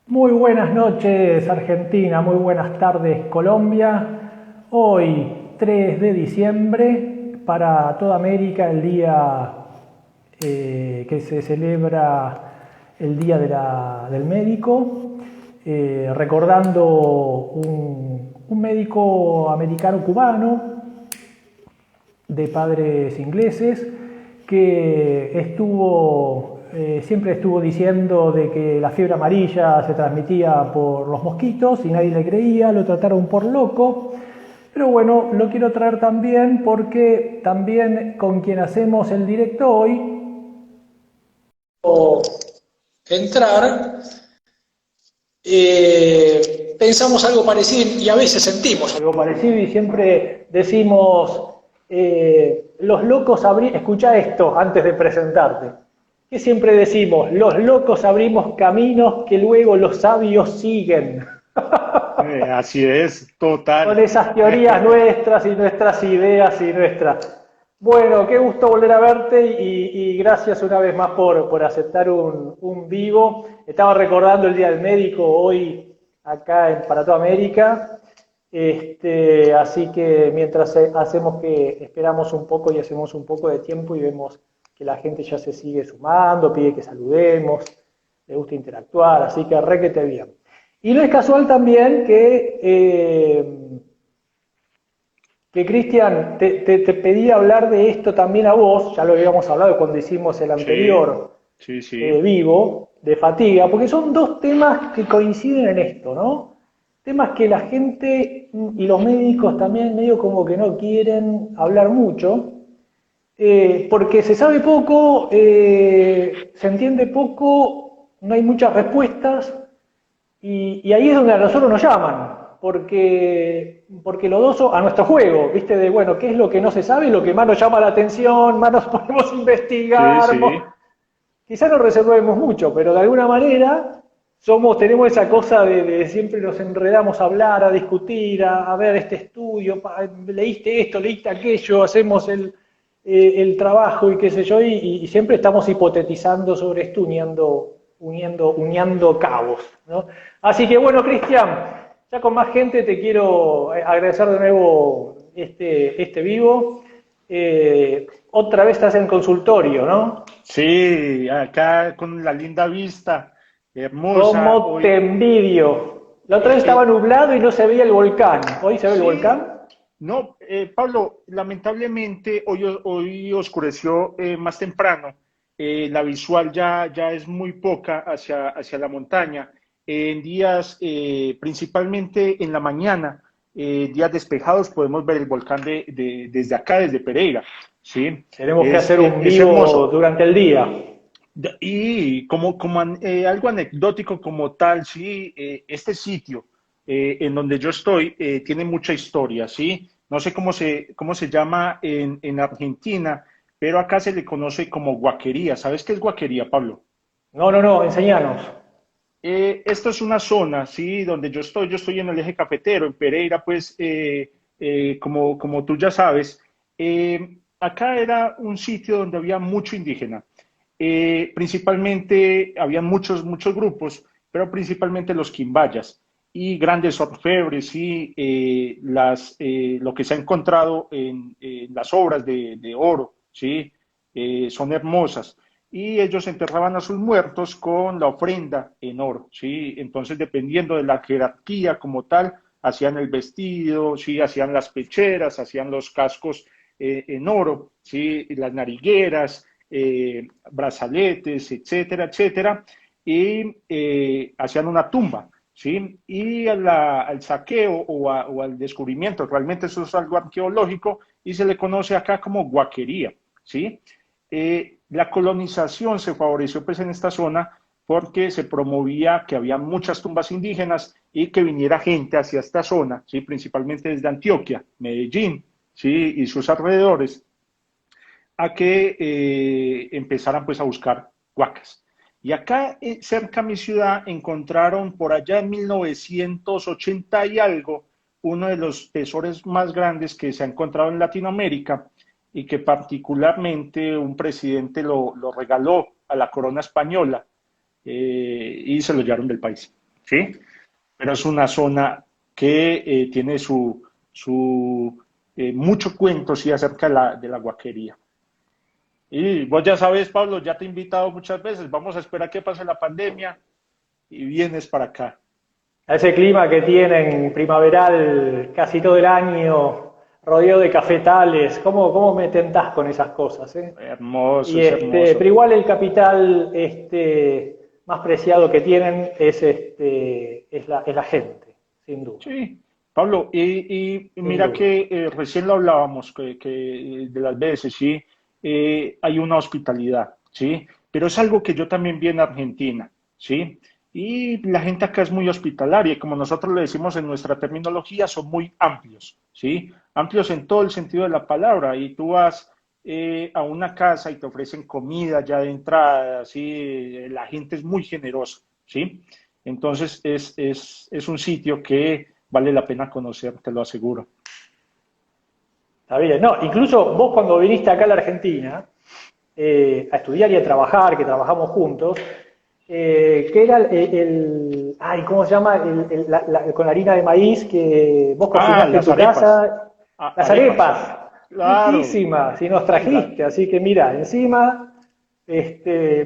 Muy buenas noches Argentina, muy buenas tardes Colombia. Hoy 3 de diciembre para toda América el día que se celebra el Día del Médico, recordando un médico americano cubano de padres ingleses que siempre estuvo diciendo de que la fiebre amarilla se transmitía por los mosquitos y nadie le creía, lo trataron por loco. Pero bueno, lo quiero traer también porque también con quien hacemos el directo hoy entrar, pensamos algo parecido y a veces sentimos algo parecido y siempre decimos, los locos escucha esto antes de presentarte, que siempre decimos, los locos abrimos caminos que luego los sabios siguen. Así es, Con total. esas teorías nuestras y nuestras ideas y nuestras... Bueno, qué gusto volver a verte y gracias una vez más por aceptar un vivo. Estaba recordando el Día del Médico hoy acá para toda América, así que mientras hacemos que esperamos un poco y hacemos un poco de tiempo y vemos que la gente ya se sigue sumando, pide que saludemos, le gusta interactuar, así que requete bien. Y no es casual también que Cristian, te pedí hablar de esto también a vos, ya lo habíamos hablado cuando hicimos el Sí, anterior sí, sí. vivo, de fatiga, porque son dos temas que coinciden en esto, ¿no? Temas que la gente y los médicos también medio como que no quieren hablar mucho, porque se sabe poco, se entiende poco, no hay muchas respuestas, y ahí es donde a nosotros nos llaman, porque los dos son a nuestro juego, ¿viste? De, bueno, ¿qué es lo que no se sabe? Lo que más nos llama la atención, más nos podemos Sí, investigar. sí. Quizás no resolvemos mucho, pero de alguna manera tenemos esa cosa de siempre nos enredamos a hablar, a discutir, a ver este estudio, leíste esto, leíste aquello, hacemos el trabajo y qué sé yo, y siempre estamos hipotetizando sobre esto, uniendo cabos, ¿no? Así que bueno, Cristian, ya con más gente te quiero agradecer de nuevo este vivo. Otra vez estás en consultorio, ¿no? Sí, acá con la linda vista, hermosa. ¿Cómo te Hoy, envidio? La otra vez eh, estaba eh, nublado y no se veía el volcán. ¿Hoy se ve el sí, volcán? no, Pablo, lamentablemente hoy oscureció más temprano. La visual ya es muy poca hacia la montaña. En días, principalmente en la mañana, días despejados, podemos ver el volcán desde acá, desde Pereira. ¿Sí? Tenemos que hacer un Es vivo hermoso. durante el día. Y algo anecdótico como tal, sí, este sitio en donde yo estoy tiene mucha historia, sí. No sé cómo se llama en Argentina, pero acá se le conoce como guaquería. ¿Sabes qué es guaquería, Pablo? No, no, no, enseñanos. Esto es una zona, sí, donde yo estoy en el eje cafetero, en Pereira, pues, como tú ya sabes, acá era un sitio donde había mucho indígena. Principalmente, habían muchos grupos, pero principalmente los quimbayas y grandes orfebres y lo que se ha encontrado en las obras de oro, ¿sí? Son hermosas y ellos enterraban a sus muertos con la ofrenda en oro, ¿sí? Entonces, dependiendo de la jerarquía como tal, hacían el vestido, ¿sí? Hacían las pecheras, hacían los cascos en oro, ¿sí? Las narigueras, brazaletes, etcétera, etcétera, y hacían una tumba, ¿sí? Y al saqueo o al descubrimiento, realmente eso es algo arqueológico y se le conoce acá como guaquería, ¿sí? La colonización se favoreció pues en esta zona porque se promovía que había muchas tumbas indígenas y que viniera gente hacia esta zona, ¿sí? Principalmente desde Antioquia, Medellín, ¿sí? Y sus alrededores, a que empezaran pues a buscar huacas. Y acá cerca a mi ciudad encontraron por allá en 1980 y algo uno de los tesoros más grandes que se ha encontrado en Latinoamérica y que particularmente un presidente lo regaló a la corona española y se lo llevaron del país. ¿sí? Pero es una zona que tiene mucho cuento, sí, acerca de la guaquería. Y vos ya sabes, Pablo, ya te he invitado muchas veces, vamos a esperar que pase la pandemia y vienes para acá. A ese clima que tienen primaveral casi todo el año, rodeado de cafetales, ¿cómo me tentás con esas cosas? Hermoso, Y es hermoso. pero igual el capital más preciado que tienen es la gente, sin duda, Sí, Pablo, y sin mira duda. que recién lo hablábamos, que de las veces, sí, hay una hospitalidad, sí, pero es algo que yo también vi en Argentina, sí, y la gente acá es muy hospitalaria, y como nosotros le decimos en nuestra terminología, son muy amplios, sí, amplios en todo el sentido de la palabra, y tú vas a una casa y te ofrecen comida ya de entrada, sí, la gente es muy generosa, sí. Entonces es un sitio que vale la pena conocer, te lo aseguro. Está bien, no, incluso vos cuando viniste acá a la Argentina a estudiar y a trabajar, que trabajamos juntos, que era ay, ¿cómo se llama? Con la harina de maíz que vos Ah, cocinaste en las tu arepas. casa, las Arepas. arepas, Claro. riquísimas, y nos Sí, trajiste, así que mira, encima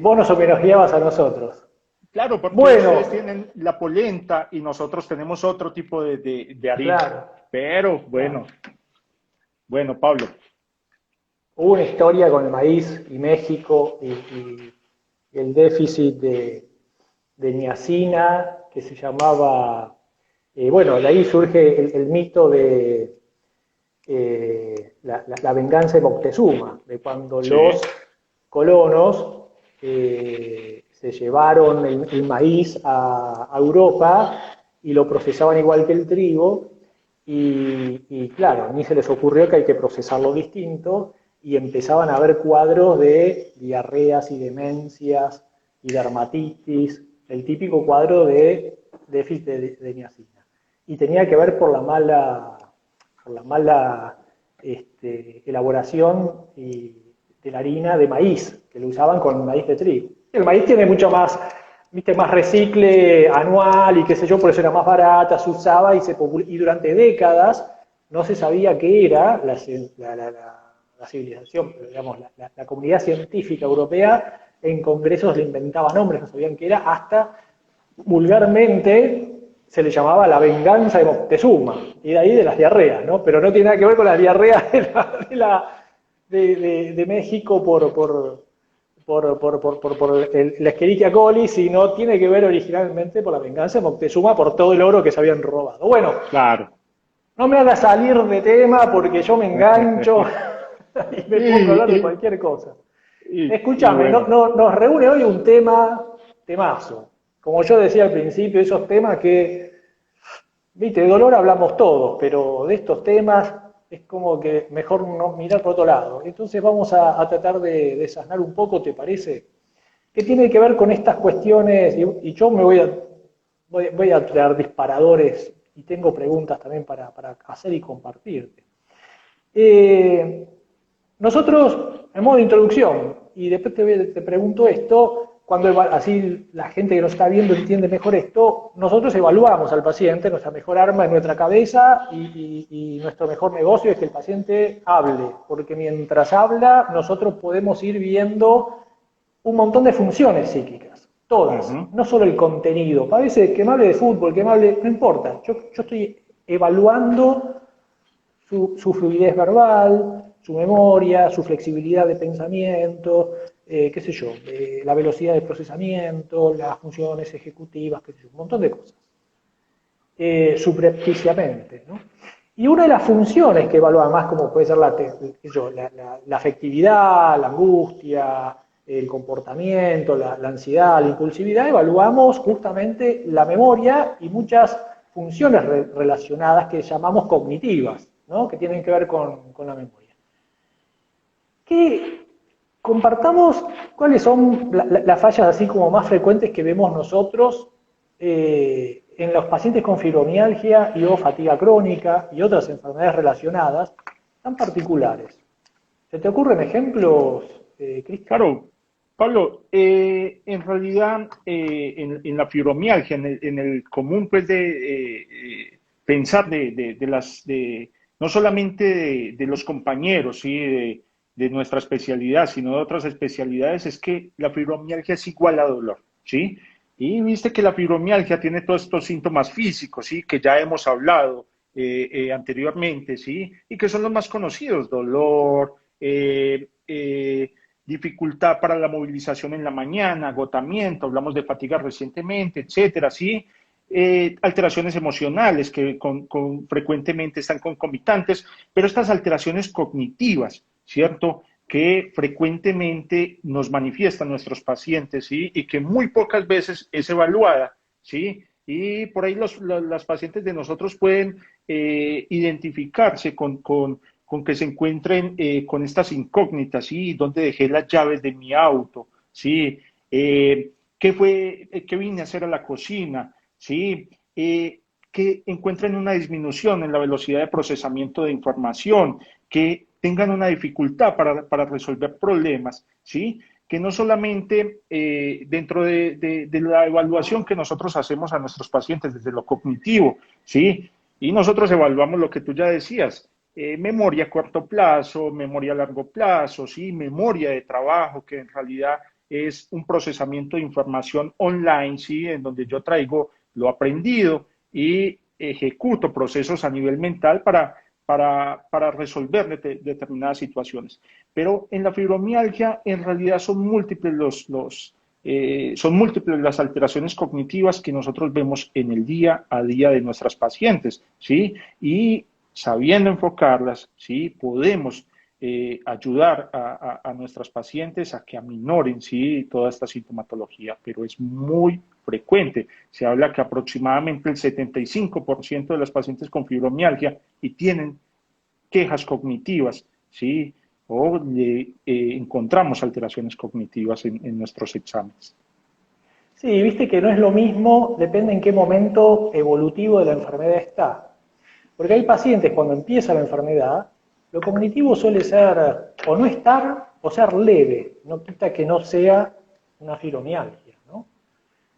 vos nos homenajeabas a nosotros. claro, porque ustedes Bueno, tienen la polenta y nosotros tenemos otro tipo de harina. claro, Pero claro. bueno, bueno, Pablo. Hubo una historia con el maíz y México y el déficit de niacina que se llamaba, bueno, de ahí surge el mito de la venganza de Moctezuma, de cuando Sí, los colonos se llevaron el maíz a Europa y lo procesaban igual que el trigo y claro, ni se les ocurrió que hay que procesarlo distinto y empezaban a haber cuadros de diarreas y demencias y dermatitis, el típico cuadro de déficit de niacina. Y tenía que ver por la mala elaboración de la harina de maíz, que lo usaban con maíz de trigo. El maíz tiene mucho más, viste, más recicle anual y qué sé yo, por eso era más barata, se usaba y durante décadas no se sabía qué era la civilización, pero digamos, la comunidad científica europea en congresos le inventaba nombres, no sabían qué era, hasta vulgarmente se le llamaba la venganza de Moctezuma, y de ahí de las diarreas, ¿no? Pero no tiene nada que ver con las diarreas de México por la Escherichia coli, sino tiene que ver originalmente por la venganza de Moctezuma por todo el oro que se habían robado. Bueno, claro. no me hagas salir de tema porque yo me engancho y me pongo a hablar de Y, cualquier cosa. y Escúchame, bueno, nos reúne hoy un temazo. Como yo decía al principio, esos temas que, viste, de dolor hablamos todos, pero de estos temas es como que mejor no mirar por otro lado. Entonces vamos a tratar de desasnar un poco, ¿te parece? Que tiene que ver con estas cuestiones, y yo voy a traer disparadores y tengo preguntas también para hacer y compartirte. Eh, Nosotros, en modo de introducción, y después te pregunto esto, cuando así la gente que nos está viendo entiende mejor esto, nosotros evaluamos al paciente, nuestra mejor arma es nuestra cabeza y nuestro mejor negocio es que el paciente hable, porque mientras habla nosotros podemos ir viendo un montón de funciones psíquicas, todas, ujú, no solo el contenido. A veces que me hable de fútbol, que me hable, no importa, yo estoy evaluando su fluidez verbal, su memoria, su flexibilidad de pensamiento, qué sé yo, la velocidad de procesamiento, las funciones ejecutivas, qué sé yo, un montón de cosas, subrepticiamente, ¿no? Y una de las funciones que evalúa más, como puede ser la afectividad, la angustia, el comportamiento, la ansiedad, la impulsividad, evaluamos justamente la memoria y muchas funciones relacionadas que llamamos cognitivas, ¿no? Que tienen que ver con la memoria. Que compartamos cuáles son las fallas así como más frecuentes que vemos nosotros en los pacientes con fibromialgia y o fatiga crónica y otras enfermedades relacionadas tan particulares. ¿Se te ocurren ejemplos, Cristian? claro, Pablo, en realidad, en la fibromialgia, en el común, pues, pensar no solamente de los compañeros, ¿sí? De nuestra especialidad, sino de otras especialidades, es que la fibromialgia es igual a dolor, ¿sí? Y viste que la fibromialgia tiene todos estos síntomas físicos, ¿sí? Que ya hemos hablado anteriormente, ¿sí? Y que son los más conocidos: dolor, dificultad para la movilización en la mañana, agotamiento, hablamos de fatiga recientemente, etcétera, ¿sí? Alteraciones emocionales que frecuentemente están concomitantes, pero estas alteraciones cognitivas, ¿cierto? Que frecuentemente nos manifiestan nuestros pacientes, ¿sí? Y que muy pocas veces es evaluada, ¿sí? Y por ahí las pacientes de nosotros pueden identificarse con que se encuentren con estas incógnitas, ¿sí? ¿Dónde dejé las llaves de mi auto? ¿Sí? ¿Qué vine a hacer a la cocina? ¿Sí? Que encuentren una disminución en la velocidad de procesamiento de información, que tengan una dificultad para resolver problemas, ¿sí? Que no solamente dentro de la evaluación que nosotros hacemos a nuestros pacientes desde lo cognitivo, ¿sí? Y nosotros evaluamos lo que tú ya decías: memoria a corto plazo, memoria a largo plazo, ¿sí? Memoria de trabajo, que en realidad es un procesamiento de información online, ¿sí? En donde yo traigo lo aprendido y ejecuto procesos a nivel mental para resolver determinadas situaciones. Pero en la fibromialgia en realidad son múltiples son múltiples las alteraciones cognitivas que nosotros vemos en el día a día de nuestras pacientes, ¿sí? Y sabiendo enfocarlas, ¿sí? Podemos ayudar a nuestras pacientes a que aminoren, ¿sí? Toda esta sintomatología, pero es muy frecuente. Se habla que aproximadamente el 75% de las pacientes con fibromialgia y tienen quejas cognitivas, ¿sí? O encontramos alteraciones cognitivas en nuestros exámenes. Sí, viste que no es lo mismo, depende en qué momento evolutivo de la enfermedad está. Porque hay pacientes, cuando empieza la enfermedad, lo cognitivo suele ser o no estar o ser leve, no quita que no sea una fibromialgia, ¿no?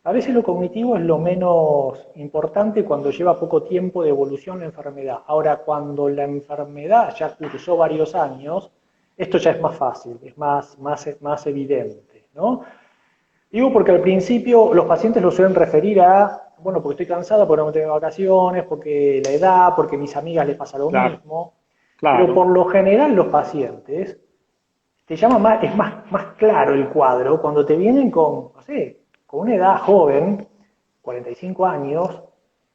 A veces lo cognitivo es lo menos importante cuando lleva poco tiempo de evolución la enfermedad. Ahora, cuando la enfermedad ya cursó varios años, esto ya es más fácil, es más evidente, ¿no? Digo porque al principio los pacientes lo suelen referir a, bueno, porque estoy cansada, porque no tengo vacaciones, porque la edad, porque a mis amigas les pasa lo Claro, mismo, pero por claro. lo general los pacientes te llama más, es más claro el cuadro cuando te vienen con, no sé, con una edad joven, 45 años,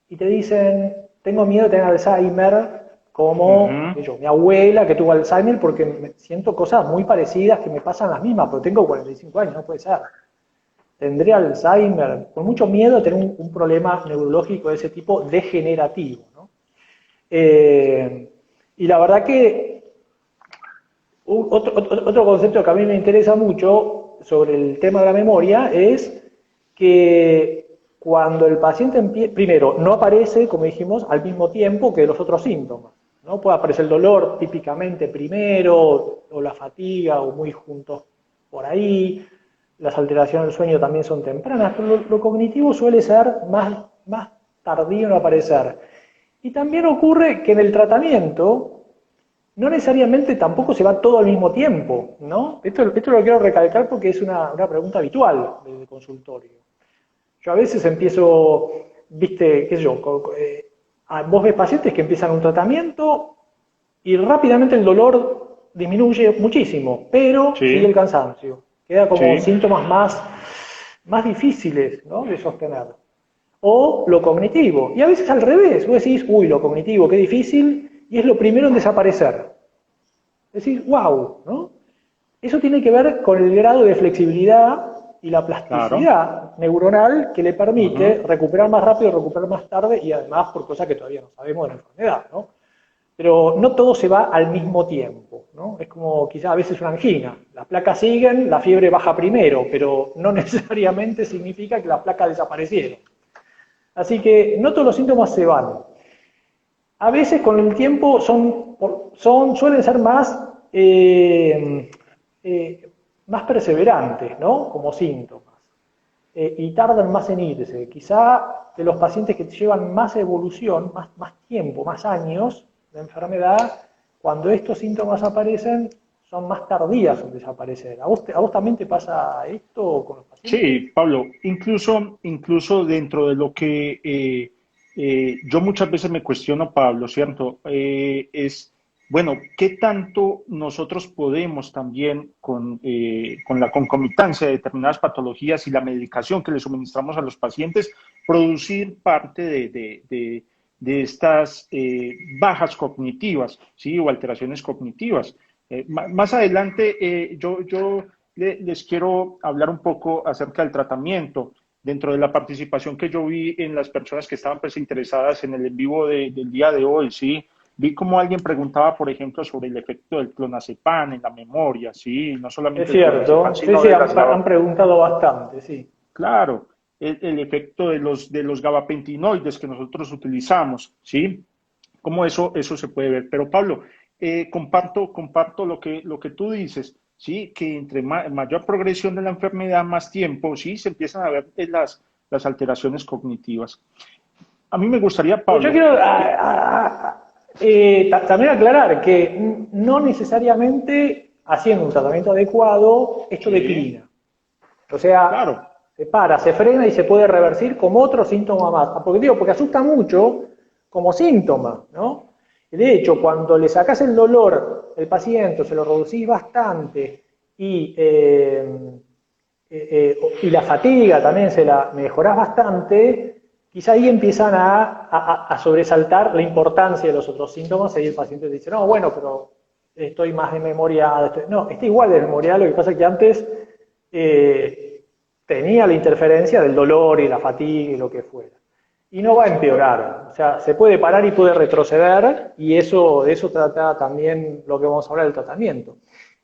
y te dicen, tengo miedo de tener Alzheimer, como Ujú. yo, mi abuela que tuvo Alzheimer, porque siento cosas muy parecidas que me pasan las mismas, pero tengo 45 años, no puede ser. Tendré Alzheimer, con mucho miedo de tener un problema neurológico de ese tipo degenerativo, ¿no? Y la verdad que otro concepto que a mí me interesa mucho sobre el tema de la memoria es que cuando el paciente empieza, primero, no aparece, como dijimos, al mismo tiempo que los otros síntomas, ¿no? Puede aparecer el dolor típicamente primero, o la fatiga, o muy juntos por ahí, las alteraciones del sueño también son tempranas, pero lo cognitivo suele ser más tardío en aparecer. Y también ocurre que en el tratamiento no necesariamente tampoco se va todo al mismo tiempo, ¿no? Esto lo quiero recalcar porque es una pregunta habitual del consultorio. Yo a veces empiezo, viste, qué sé yo, vos ves pacientes que empiezan un tratamiento y rápidamente el dolor disminuye muchísimo, pero sigue el Sí, cansancio. Queda como sí. síntomas más difíciles, ¿no?, de sostener. O lo cognitivo. Y a veces al revés. Vos decís, uy, lo cognitivo, qué difícil, y es lo primero en desaparecer. Decís, wow, ¿no? Eso tiene que ver con el grado de flexibilidad y la Claro. plasticidad neuronal que le permite Ujú. recuperar más rápido, recuperar más tarde y además por cosas que todavía no sabemos de la enfermedad, ¿no? Pero no todo se va al mismo tiempo, ¿no? Es como quizás a veces una angina. Las placas siguen, la fiebre baja primero, pero no necesariamente significa que las placas desaparecieron. Así que no todos los síntomas se van. A veces con el tiempo suelen ser eh, más perseverantes, ¿no? Como síntomas. Y tardan más en irse. Quizá de los pacientes que llevan más evolución, más tiempo, más años de enfermedad, cuando estos síntomas aparecen, son más tardías en desaparecer. A vos también te pasa esto con los pacientes? Sí, Pablo, incluso dentro de lo que yo muchas veces me cuestiono, Pablo, ¿cierto? Bueno, ¿qué tanto nosotros podemos también con la concomitancia de determinadas patologías y la medicación que le suministramos a los pacientes, producir parte de estas bajas cognitivas, ¿sí? O alteraciones cognitivas? Más adelante, yo les quiero hablar un poco acerca del tratamiento. Dentro de la participación que yo vi en las personas que estaban pues interesadas en el en vivo del día de hoy, ¿sí? Vi como alguien preguntaba, por ejemplo, sobre el efecto del clonazepam en la memoria, ¿sí? No Es solamente el clonazepam, cierto, sí, sino sí, de las han preguntado bastante, sí. claro, el efecto de los gabapentinoides que nosotros utilizamos, ¿sí? Cómo eso se puede ver. Pero Pablo, comparto lo que tú dices, ¿sí? Que entre mayor progresión de la enfermedad, más tiempo, ¿sí? Se empiezan a ver las alteraciones cognitivas. A mí me gustaría, Pero yo Pablo, quiero también aclarar que no necesariamente haciendo un tratamiento adecuado esto sí, declina. O sea, claro, se para, se frena y se puede revertir como otro síntoma más. Porque asusta mucho como síntoma, ¿no? De hecho, cuando le sacás el dolor del paciente, se lo reducís bastante y, y la fatiga también se la mejorás bastante, quizá ahí empiezan a sobresaltar la importancia de los otros síntomas y ahí el paciente dice, no, bueno, pero estoy más desmemoriado. No, está igual de desmemoriado, lo que pasa es que antes tenía la interferencia del dolor y la fatiga y lo que fuera. Y no va a empeorar, o sea, se puede parar y puede retroceder, y de eso trata también lo que vamos a hablar del tratamiento.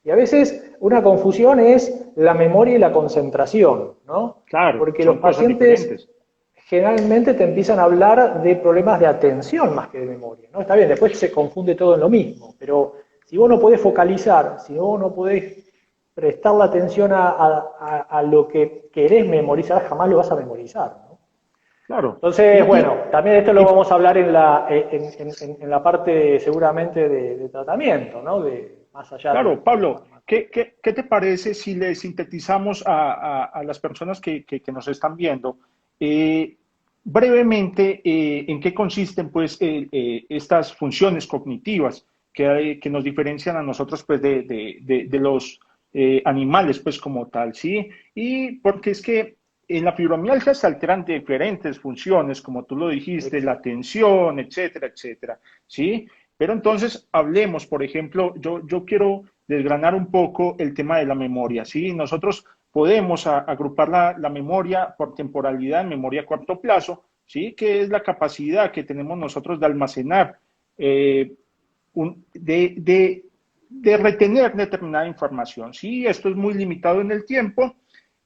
Y a veces una confusión es la memoria y la concentración, ¿no? claro, Porque los son cosas pacientes diferentes. generalmente te empiezan a hablar de problemas de atención más que de memoria, ¿no? Está bien, después se confunde todo en lo mismo, pero si vos no podés focalizar, si vos no podés prestar la atención a lo que querés memorizar, jamás lo vas a memorizar, ¿no? Claro. Entonces, bueno, también esto lo Y vamos a hablar en la parte seguramente de tratamiento, ¿no? De, más allá claro, de la Pablo, farmacología. ¿qué te parece si le sintetizamos a las personas que nos están viendo brevemente en qué consisten pues estas funciones cognitivas que nos diferencian a nosotros pues de los animales pues como tal, ¿sí? Y porque es que en la fibromialgia se alteran diferentes funciones, como tú lo dijiste, la Exacto. atención, etcétera, etcétera, ¿sí? Pero entonces hablemos, por ejemplo, yo quiero desgranar un poco el tema de la memoria, ¿sí? Nosotros podemos agrupar la memoria por temporalidad en memoria a corto plazo, ¿sí? Que es la capacidad que tenemos nosotros de almacenar, eh, un- de, de, de retener determinada información, ¿sí? Esto es muy limitado en el tiempo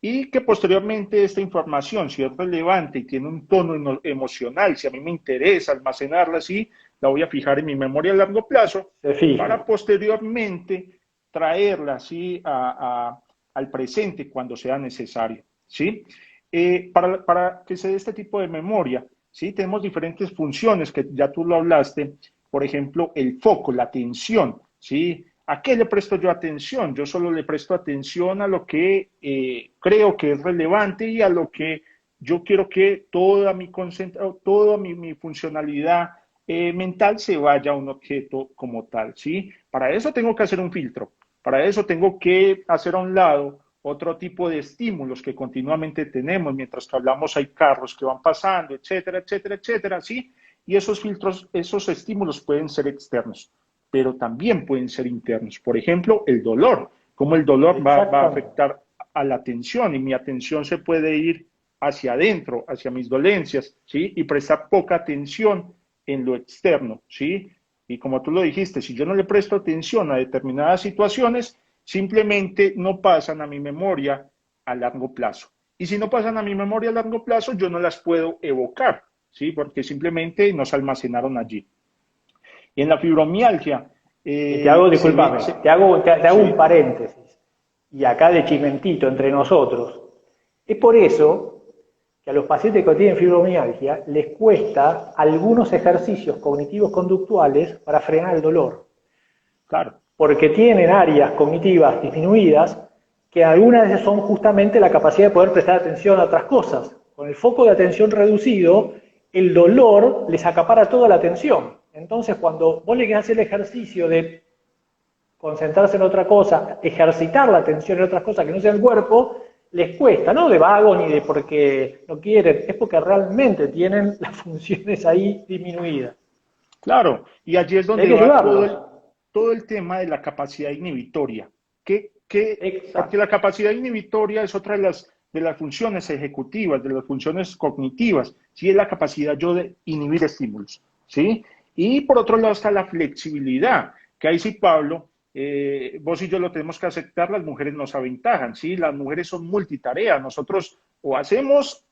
y que posteriormente esta información, si es relevante y tiene un tono emocional, si a mí me interesa almacenarla así, la voy a fijar en mi memoria a largo plazo Se fija. para posteriormente traerla así al presente cuando sea necesario, ¿sí? Para que se dé este tipo de memoria, ¿sí? Tenemos diferentes funciones que ya tú lo hablaste, por ejemplo, el foco, la atención, ¿sí? ¿A qué le presto yo atención? Yo solo le presto atención a lo que creo que es relevante y a lo que yo quiero que toda mi funcionalidad mental se vaya a un objeto como tal, ¿sí? Para eso tengo que hacer un filtro, para eso tengo que hacer a un lado otro tipo de estímulos que continuamente tenemos, mientras que hablamos hay carros que van pasando, etcétera, etcétera, etcétera, ¿sí? Y esos filtros, esos estímulos pueden ser externos, pero también pueden ser internos. Por ejemplo, el dolor, cómo el dolor va a Exactamente. afectar a la atención y mi atención se puede ir hacia adentro, hacia mis dolencias, ¿sí? Y prestar poca atención en lo externo, ¿sí? Y como tú lo dijiste, si yo no le presto atención a determinadas situaciones, simplemente no pasan a mi memoria a largo plazo. Y si no pasan a mi memoria a largo plazo, yo no las puedo evocar, ¿sí? Porque simplemente nos almacenaron allí. Y en la fibromialgia Y te hago, se ve, discúlpame, te hago un sí, paréntesis. y acá de chimentito entre nosotros, es por eso que a los pacientes que tienen fibromialgia les cuesta algunos ejercicios cognitivos conductuales para frenar el dolor. Claro. Porque tienen áreas cognitivas disminuidas que algunas veces son justamente la capacidad de poder prestar atención a otras cosas. Con el foco de atención reducido, el dolor les acapara toda la atención. Entonces, cuando vos le querés hacer el ejercicio de concentrarse en otra cosa, ejercitar la atención en otras cosas que no sea el cuerpo, les cuesta, no de vago ni de porque no quieren, es porque realmente tienen las funciones ahí disminuidas. Claro, y allí es Hay donde que va ayudarlos. todo el tema de la capacidad inhibitoria. Porque Exacto. la capacidad inhibitoria es otra de las funciones ejecutivas, de las funciones cognitivas, ¿sí? Es la capacidad yo de inhibir estímulos, ¿sí? Y por otro lado está la flexibilidad, que ahí sí, Pablo, vos y yo lo tenemos que aceptar, las mujeres nos aventajan, ¿sí? Las mujeres son multitarea, nosotros o hacemos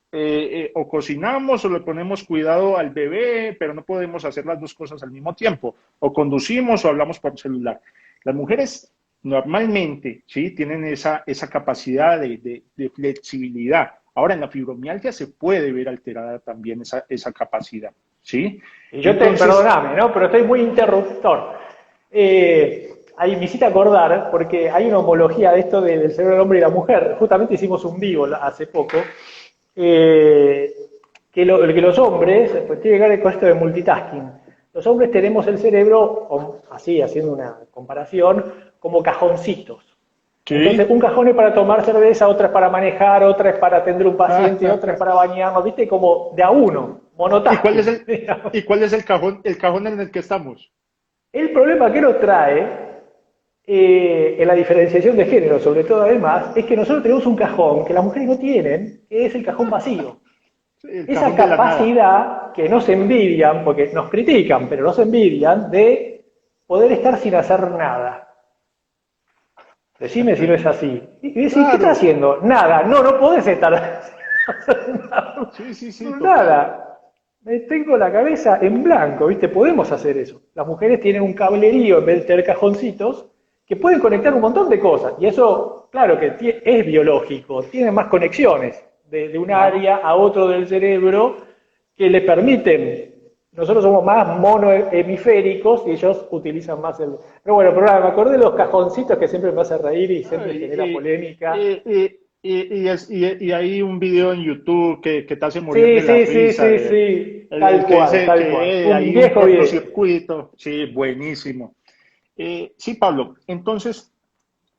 o cocinamos o le ponemos cuidado al bebé, pero no podemos hacer las dos cosas al mismo tiempo, o conducimos o hablamos por celular. Las mujeres normalmente, ¿sí? Tienen esa capacidad de flexibilidad. Ahora, en la fibromialgia se puede ver alterada también esa capacidad, ¿sí? Y yo Entonces, perdóname, ¿no? Pero estoy muy interruptor. Ahí me hiciste acordar, porque hay una homología de esto del cerebro del hombre y la mujer. Justamente hicimos un vivo hace poco, que los hombres, pues tiene que ver con esto de multitasking. Los hombres tenemos el cerebro, así, haciendo una comparación, como cajoncitos. Entonces, sí. un cajón es para tomar cerveza, otra es para manejar, otra es para atender un paciente, otra es para bañarnos, ¿viste? Como de a uno, ¿Y cuál es monotasking, digamos. el cajón en el que estamos? El problema que nos trae en la diferenciación de género, sobre todo además, es que nosotros tenemos un cajón que las mujeres no tienen, que es el cajón vacío. Sí, el Esa cajón de la nada. capacidad que nos envidian, porque nos critican, pero nos envidian, de poder estar sin hacer nada. Decime si no es así. Y decís, ¿qué estás Claro. haciendo? Nada. No, no podés estar haciendo nada. Sí, sí, sí, No, total. nada. Me tengo la cabeza en blanco, ¿viste? Podemos hacer eso. Las mujeres tienen un cablerío en vez de tener cajoncitos que pueden conectar un montón de cosas. Y eso, claro que es biológico, tiene más conexiones de un Claro. área a otro del cerebro que le permiten. Nosotros somos más monohemisféricos y ellos utilizan más el. Pero bueno, pero nada, me acordé de los cajoncitos que siempre me hace reír y siempre genera polémica. Y hay un video en YouTube que te hace morir Sí, de la sí, sí, risa, sí, sí, el que dice tal cual. que Un hay un viejo video. cortocircuito. Sí, buenísimo. Sí, Pablo, entonces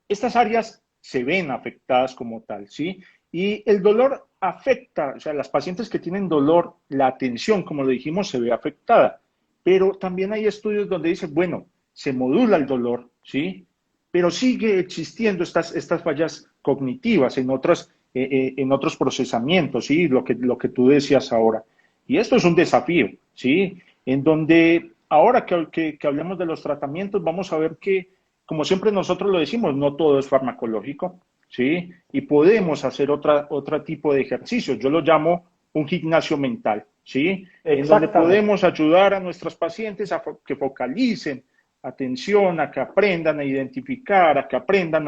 estas áreas se ven afectadas como tal, ¿sí? Y el dolor afecta, o sea, las pacientes que tienen dolor, la atención, como lo dijimos, se ve afectada. Pero también hay estudios donde dicen, bueno, se modula el dolor, ¿sí? Pero sigue existiendo estas fallas cognitivas en otros procesamientos, ¿sí? Lo que tú decías ahora. Y esto es un desafío, ¿sí? En donde ahora que hablemos de los tratamientos, vamos a ver que, como siempre nosotros lo decimos, no todo es farmacológico, ¿sí? Y podemos hacer otro tipo de ejercicios. Yo lo llamo un gimnasio mental, ¿sí? En donde Exactamente. podemos ayudar a nuestros pacientes a que focalicen atención, a que aprendan a identificar, a que aprendan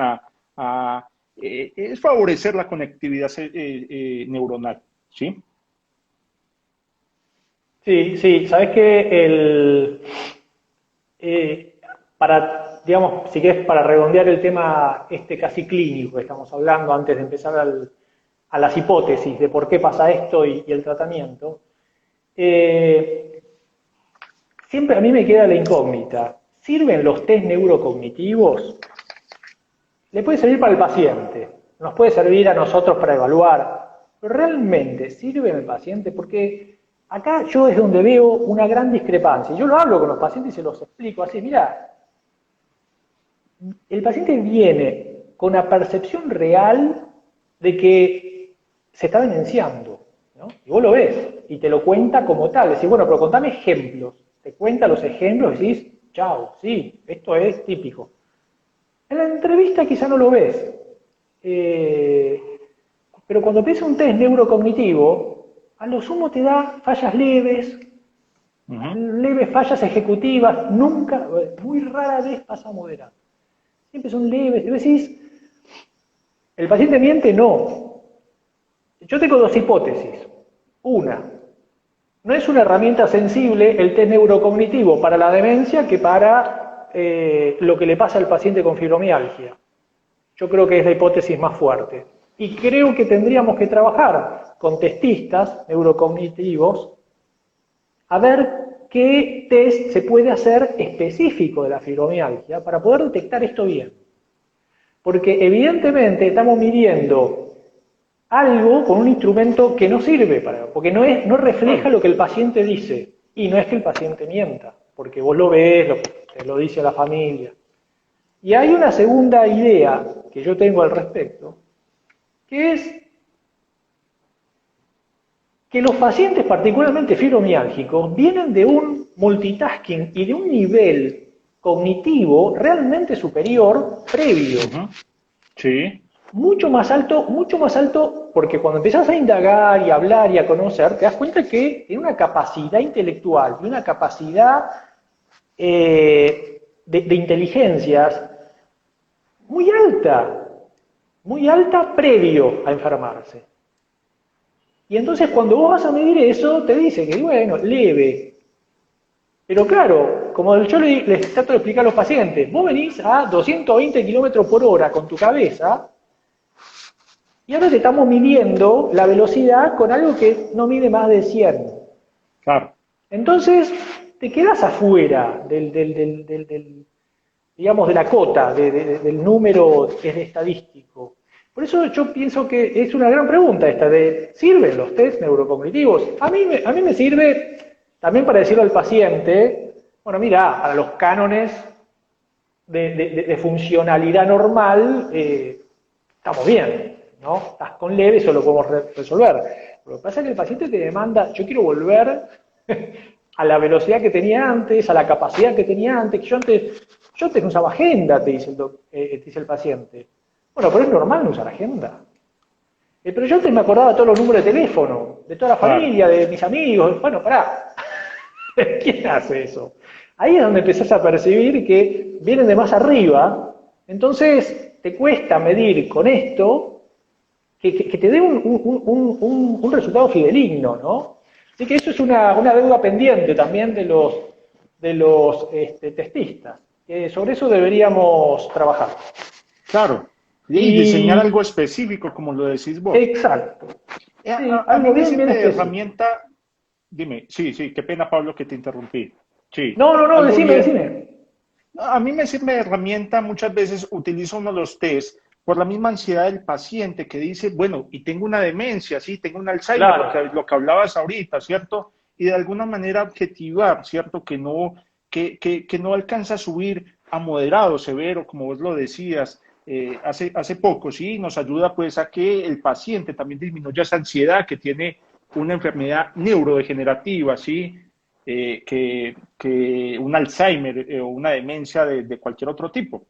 es favorecer la conectividad neuronal, ¿sí? Sí, sí, sabes que para, digamos, si querés, para redondear el tema este casi clínico que estamos hablando antes de empezar a las hipótesis de por qué pasa esto y el tratamiento, eh, siempre a mí me queda la incógnita. ¿Sirven los test neurocognitivos? Le puede servir para el paciente, nos puede servir a nosotros para evaluar, pero realmente sirve en el paciente porque acá yo es donde veo una gran discrepancia. Yo lo hablo con los pacientes y se los explico así, mira, el paciente viene con la percepción real de que se está demenciando, ¿no? Y vos lo ves y te lo cuenta como tal. Decís, bueno, pero contame ejemplos. Te cuenta los ejemplos y decís, chao, sí, esto es típico. En la entrevista quizá no lo ves, eh, pero cuando piensa un test neurocognitivo, a lo sumo te da fallas Ujú. leves fallas ejecutivas, nunca, muy rara vez pasa a moderar. Siempre son leves, y decís, ¿El paciente miente? No. Yo tengo dos hipótesis. Una, no es una herramienta sensible el test neurocognitivo para la demencia que para lo que le pasa al paciente con fibromialgia. Yo creo que es la hipótesis más fuerte. Y creo que tendríamos que trabajar con testistas neurocognitivos a ver qué test se puede hacer específico de la fibromialgia para poder detectar esto bien. Porque evidentemente estamos midiendo algo con un instrumento que no sirve, porque no refleja lo que el paciente dice. Y no es que el paciente mienta, porque vos lo ves, te lo dice la familia. Y hay una segunda idea que yo tengo al respecto, que es que los pacientes particularmente fibromiálgicos vienen de un multitasking y de un nivel cognitivo realmente superior previo. Sí. Mucho más alto, porque cuando empezás a indagar y a hablar y a conocer, te das cuenta que tiene una capacidad intelectual y una capacidad de inteligencias muy alta previo a enfermarse. Y entonces cuando vos vas a medir eso, te dice que, bueno, leve. Pero claro, como yo les trato de explicar a los pacientes, vos venís a 220 km por hora con tu cabeza, y ahora te estamos midiendo la velocidad con algo que no mide más de 100. Claro. Entonces, te quedas afuera digamos, de la cota, del número estadístico. Por eso yo pienso que es una gran pregunta esta de, ¿sirven los test neurocognitivos? A mí me sirve también para decirle al paciente, bueno, mira, para los cánones de funcionalidad normal, estamos bien, ¿no? Estás con leve, eso lo podemos resolver. Lo que pasa es que el paciente te demanda, yo quiero volver a la velocidad que tenía antes, a la capacidad que tenía antes, que yo antes no usaba agenda, te dice el paciente. Bueno, pero es normal no usar agenda. Pero yo antes me acordaba todos los números de teléfono, de toda la familia, de mis amigos. Bueno, pará. ¿Quién hace eso? Ahí es donde empezás a percibir que vienen de más arriba, entonces te cuesta medir con esto que te dé un resultado fidedigno, ¿no? Así que eso es una deuda pendiente también de los testistas. Sobre eso deberíamos trabajar. Claro. Y diseñar algo específico, como lo decís vos. Exacto. Sí, A mí me sirve de herramienta. Dime, sí, qué pena, Pablo, que te interrumpí. Sí. No, decime. A mí me sirve de herramienta, muchas veces utilizo uno de los test por la misma ansiedad del paciente que dice, bueno, y tengo una demencia, sí, tengo un Alzheimer, Claro. lo que hablabas ahorita, ¿cierto? Y de alguna manera objetivar, ¿cierto? Que no alcanza a subir a moderado, severo, como vos lo decías hace poco, ¿sí? Nos ayuda pues a que el paciente también disminuya esa ansiedad que tiene una enfermedad neurodegenerativa, ¿sí? Que un Alzheimer o una demencia de cualquier otro tipo.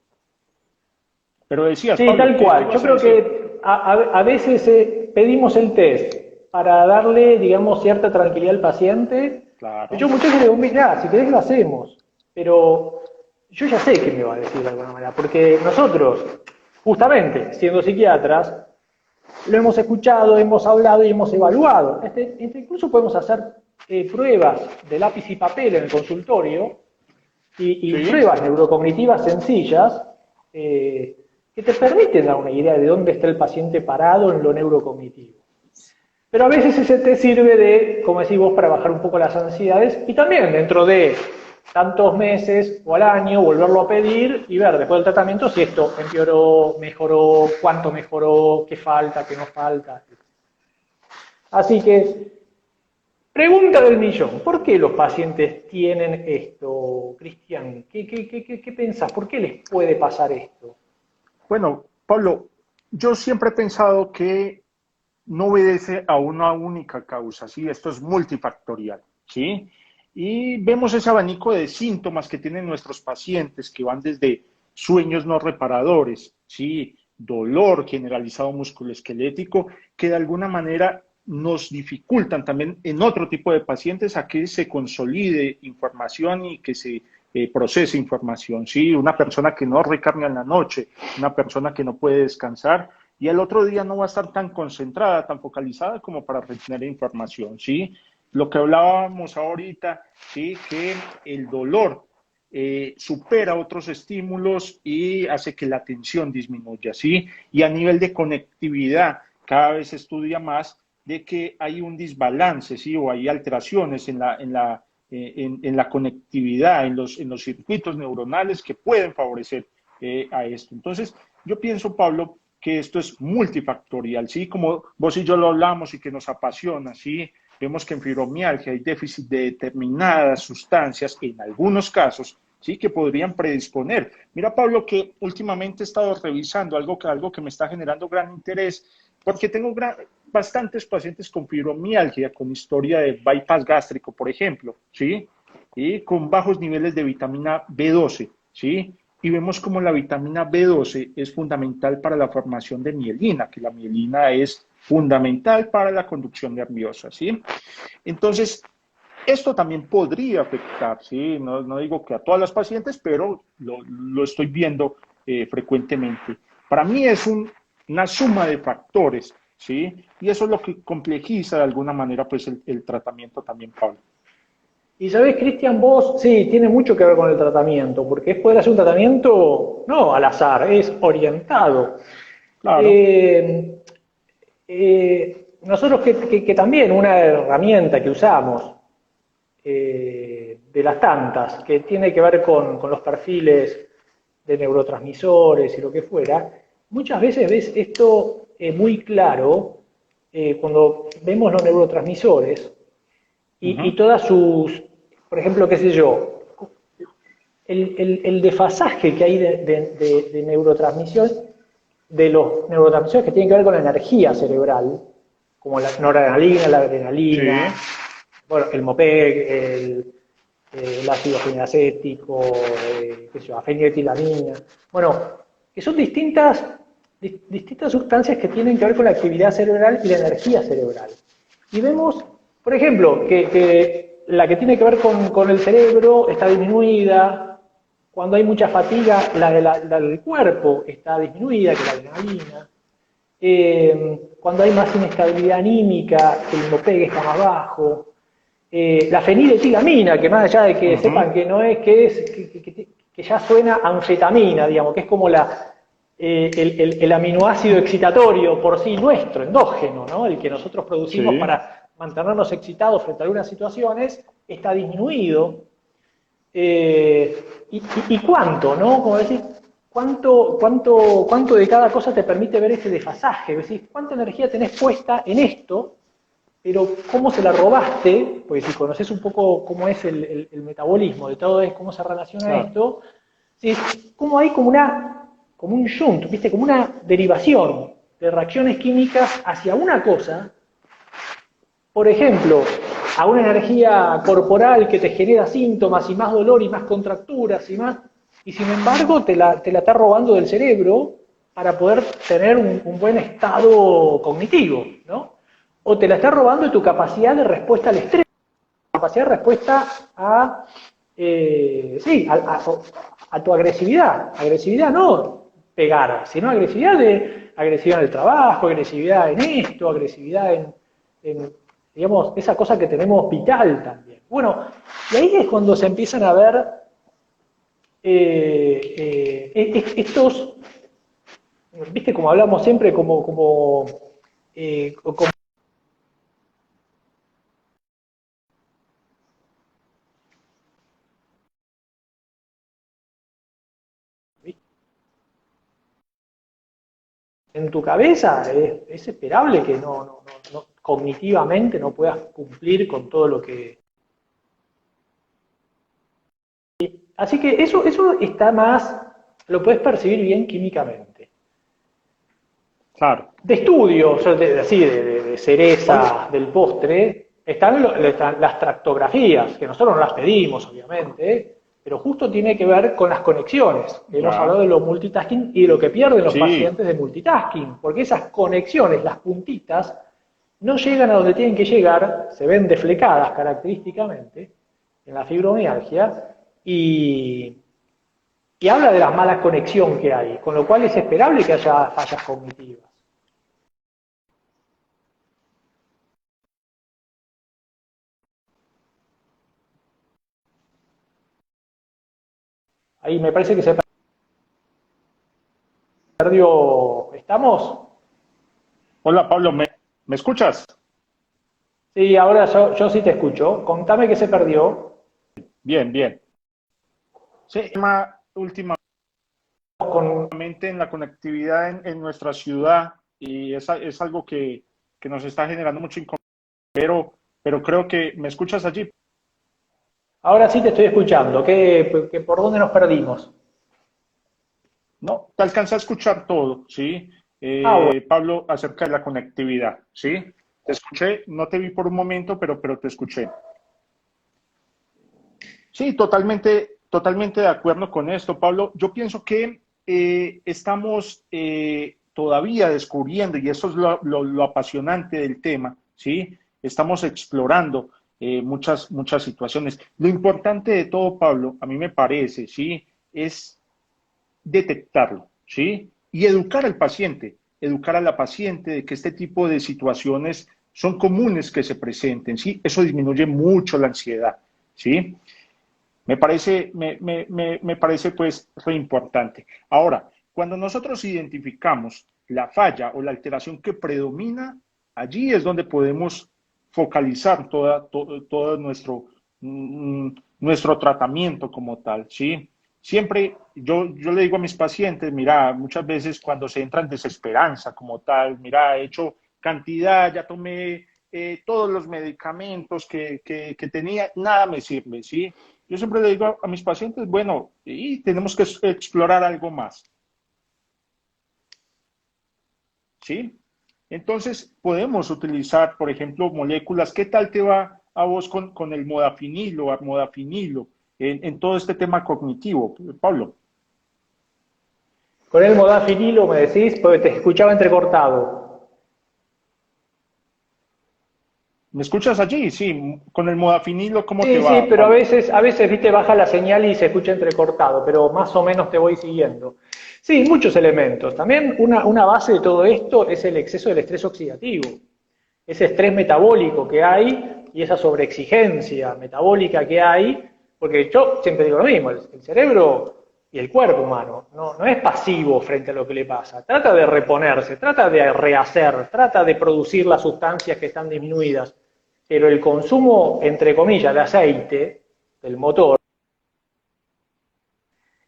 Pero decías, Sí, Pablo, tal cual. Yo creo que a veces pedimos el test para darle, digamos, cierta tranquilidad al paciente. Claro. Yo muchas veces le digo, mira, si querés lo hacemos, pero yo ya sé qué me va a decir de alguna manera, porque nosotros, justamente, siendo psiquiatras, lo hemos escuchado, hemos hablado y hemos evaluado. Incluso podemos hacer pruebas de lápiz y papel en el consultorio y Sí. pruebas neurocognitivas sencillas que te permiten dar una idea de dónde está el paciente parado en lo neurocognitivo. Pero a veces ese te sirve de, como decís vos, para bajar un poco las ansiedades y también dentro de tantos meses o al año volverlo a pedir y ver después del tratamiento si esto empeoró, mejoró, cuánto mejoró, qué falta, qué no falta. Así que, pregunta del millón, ¿por qué los pacientes tienen esto, Cristian? ¿Qué pensás? ¿Por qué les puede pasar esto? Bueno, Pablo, yo siempre he pensado que no obedece a una única causa, ¿sí? Esto es multifactorial, ¿sí? Y vemos ese abanico de síntomas que tienen nuestros pacientes que van desde sueños no reparadores, ¿sí? Dolor generalizado musculoesquelético, que de alguna manera nos dificultan también en otro tipo de pacientes a que se consolide información y que se procese información, ¿sí? Una persona que no recarga en la noche, una persona que no puede descansar y el otro día no va a estar tan concentrada, tan focalizada como para retener información, ¿sí? Lo que hablábamos ahorita, ¿sí? Que el dolor supera otros estímulos y hace que la atención disminuya, ¿sí? Y a nivel de conectividad, cada vez se estudia más de que hay un desbalance, ¿sí? O hay alteraciones en la conectividad, en los circuitos neuronales que pueden favorecer a esto. Entonces, yo pienso, Pablo, que esto es multifactorial, ¿sí? Como vos y yo lo hablamos y que nos apasiona, ¿sí? Vemos que en fibromialgia hay déficit de determinadas sustancias, en algunos casos, ¿sí? Que podrían predisponer. Mira, Pablo, que últimamente he estado revisando algo que me está generando gran interés, porque tengo bastantes pacientes con fibromialgia, con historia de bypass gástrico, por ejemplo, ¿sí? Y con bajos niveles de vitamina B12, ¿sí? Y vemos como la vitamina B12 es fundamental para la formación de mielina, que la mielina es fundamental para la conducción nerviosa, ¿sí? Entonces, esto también podría afectar, ¿sí? No digo que a todas las pacientes, pero lo estoy viendo frecuentemente. Para mí es una suma de factores, ¿sí? Y eso es lo que complejiza de alguna manera pues el tratamiento también, Pablo. Y sabés, Cristian, vos, sí, tiene mucho que ver con el tratamiento, porque es poder hacer un tratamiento no al azar, es orientado. Claro. Eh, Nosotros que también una herramienta que usamos, de las tantas, que tiene que ver con los perfiles de neurotransmisores y lo que fuera, muchas veces ves esto muy claro cuando vemos los neurotransmisores y todas sus, por ejemplo, qué sé yo, el desfasaje que hay de neurotransmisión, de los neurotransmisores que tienen que ver con la energía cerebral, como la noradrenalina, la adrenalina, Sí. bueno, el MOPEG, el ácido fenilacético, qué sé yo, la feniletilamina, bueno, que son distintas sustancias que tienen que ver con la actividad cerebral y la energía cerebral. Y vemos, por ejemplo, que la que tiene que ver con el cerebro está disminuida, cuando hay mucha fatiga, la del cuerpo está disminuida, que la adrenalina. Cuando hay más inestabilidad anímica, el MOPEG está más bajo. La feniletilamina, que más allá de que sepan que no es, que ya suena a anfetamina, digamos, que es como el aminoácido excitatorio por sí nuestro, endógeno, ¿no? El que nosotros producimos Sí. para mantenernos excitados frente a algunas situaciones, está disminuido. Y cuánto, ¿no? Como decir, cuánto de cada cosa te permite ver ese desfasaje. Es decir, cuánta energía tenés puesta en esto, pero cómo se la robaste, porque si conoces un poco cómo es el metabolismo de todo esto, cómo se relaciona Claro. esto, ¿sí? Cómo hay como un shunt, ¿viste? Como una derivación de reacciones químicas hacia una cosa, por ejemplo, a una energía corporal que te genera síntomas y más dolor y más contracturas y más, y sin embargo te la está robando del cerebro para poder tener un buen estado cognitivo, ¿no? O te la está robando de tu capacidad de respuesta al estrés, capacidad de respuesta a, sí, a tu agresividad. Agresividad no pegar, sino agresividad en el trabajo, agresividad en esto, agresividad en digamos, esa cosa que tenemos vital también. Bueno, y ahí es cuando se empiezan a ver estos, viste, como hablamos siempre, como en tu cabeza es esperable que cognitivamente no puedas cumplir con todo lo que... Así que eso está más, lo puedes percibir bien químicamente. Claro. De estudios, de cereza del postre, están las tractografías, que nosotros no las pedimos, obviamente, pero justo tiene que ver con las conexiones. Hemos Ya. hablado de lo multitasking y de lo que pierden los Sí. pacientes de multitasking, porque esas conexiones, las puntitas, no llegan a donde tienen que llegar, se ven deflecadas característicamente en la fibromialgia y habla de la mala conexión que hay, con lo cual es esperable que haya fallas cognitivas. Ahí me parece que se perdió. ¿Estamos? Hola Pablo, ¿me escuchas? Sí, ahora yo sí te escucho. Contame que se perdió. Bien, bien. Sí, últimamente Con... en la conectividad en nuestra ciudad y es algo que nos está generando mucho inconveniente, pero creo que me escuchas allí. Ahora sí te estoy escuchando. ¿Por dónde nos perdimos? No, te alcanza a escuchar todo, ¿sí? Ah, bueno. Pablo, acerca de la conectividad, ¿sí? Te escuché, no te vi por un momento, pero te escuché. Sí, totalmente de acuerdo con esto, Pablo. Yo pienso que estamos todavía descubriendo, y eso es lo apasionante del tema, ¿sí? Estamos explorando muchas situaciones. Lo importante de todo, Pablo, a mí me parece, ¿sí? Es detectarlo, ¿sí? Y educar al paciente, educar a la paciente de que este tipo de situaciones son comunes que se presenten, ¿sí? Eso disminuye mucho la ansiedad, ¿sí? Me parece pues re importante. Ahora, cuando nosotros identificamos la falla o la alteración que predomina, allí es donde podemos focalizar todo nuestro tratamiento como tal, ¿sí? Siempre yo le digo a mis pacientes, mira, muchas veces cuando se entra en desesperanza como tal, mira, he hecho cantidad, ya tomé todos los medicamentos que tenía, nada me sirve, ¿sí? Yo siempre le digo a mis pacientes, bueno, y tenemos que explorar algo más, ¿sí? Entonces, podemos utilizar, por ejemplo, moléculas. ¿Qué tal te va a vos con el modafinilo, armodafinilo, en todo este tema cognitivo, Pablo? Con el modafinilo me decís, porque te escuchaba entrecortado. ¿Me escuchas allí? Sí, con el modafinilo, ¿cómo te Sí, sí, va, pero Pablo? viste, baja la señal y se escucha entrecortado, pero más o menos te voy siguiendo. Sí, muchos elementos. También una base de todo esto es el exceso del estrés oxidativo, ese estrés metabólico que hay y esa sobreexigencia metabólica que hay, porque yo siempre digo lo mismo, el cerebro y el cuerpo humano no es pasivo frente a lo que le pasa, trata de reponerse, trata de rehacer, trata de producir las sustancias que están disminuidas, pero el consumo, entre comillas, de aceite del motor,